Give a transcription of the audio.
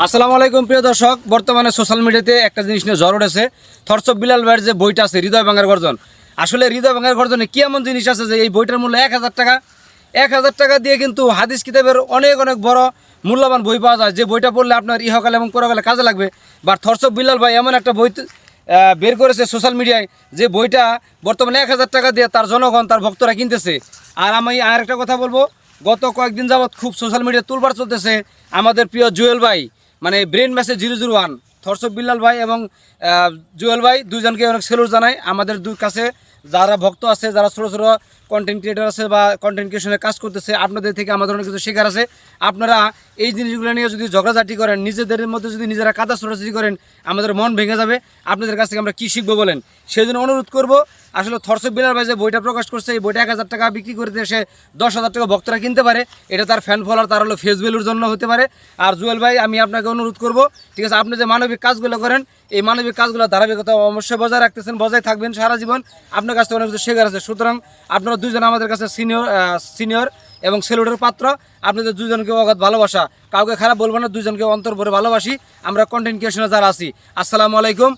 আসসালামু আলাইকুম প্রিয় দর্শক, বর্তমানে সোশ্যাল মিডিয়াতে একটা জিনিস নিয়ে ঝড় উঠেছে। থরসব বিলাল ভাইয়ের যে বইটা আছে হৃদয় ভাঙার গর্জন, আসলে হৃদয় ভাঙার গর্জনে কি এমন জিনিস আছে যে এই বইটার মূল্য 1000 টাকা। 1000 টাকা দিয়ে কিন্তু হাদিস কিতাবের অনেক অনেক বড় মূল্যবান বই পাওয়া যায়, যে বইটা পড়লে আপনার ইহকাল এবং পরকালে কাজে লাগবে। বা থরসব বিলাল ভাই এমন একটা বই বের করেছে সোশ্যাল মিডিয়ায়, যে বইটা বর্তমানে 1000 টাকা দিয়ে তার জনগণ, তার ভক্তরা কিনতেছে। আর আমি আর একটা কথা বলবো, গত কয়েকদিন যাবৎ খুব সোশ্যাল মিডিয়া তুলবার চলতেছে আমাদের প্রিয় জুয়েল ভাই, মানে ব্রেন ম্যাসেজ 001 থরসব বিল্লাল ভাই এবং জুয়েল ভাই দুজনকে অনেক সেলুট জানাই। আমাদের দুই কাছে যারা ভক্ত আছে, যারা ছোটো ছোটো কন্টেন্ট ক্রিয়েটার আছে বা কন্টেন্ট ক্রিয়েশনের কাজ করতেছে, আপনাদের থেকে আমাদের অনেক কিছু শেখার আছে। আপনারা এই জিনিসগুলো নিয়ে যদি ঝগড়াঝাটি করেন, নিজেদের মধ্যে যদি নিজেরা কাদা ছোটাছুটি করেন, আমাদের মন ভেঙে যাবে। আপনাদের কাছ থেকে আমরা কী শিখবো বলেন, সেই জন্য অনুরোধ করবো। আসলে থরসব বিল্লাল ভাই যে বইটা প্রকাশ করছে, এই বইটা 1000 টাকা বিক্রি করতে এসে 10,000 টাকা ভক্তরা কিনতে পারে। এটা তার ফ্যান ফলোয়ার, তার হলো ফেস ভ্যালুর জন্য হতে পারে। আর জুয়েল ভাই, আমি আপনাকে অনুরোধ করব, ঠিক আছে, আপনি যে মানবিক কাজগুলো করেন, এই মানবিক কাজগুলো ধারাবাহিকতা অবশ্যই বজায় রাখতেছেন, বজায় থাকবেন সারা জীবন। আপনার কাছ থেকে অনেক কিছু শেখার আছে। সুতরাং আপনারা দুজন আমাদের কাছে সিনিয়র এবং সেলুটের পাত্র। আপনাদের দুজনকে অগাধ ভালোবাসা, কাউকে খারাপ বলবো না, দুজনকে অন্তর ভরে ভালোবাসি আমরা কন্টেন্ট ক্রিয়েশনে যারা আছি। আসসালামু আলাইকুম।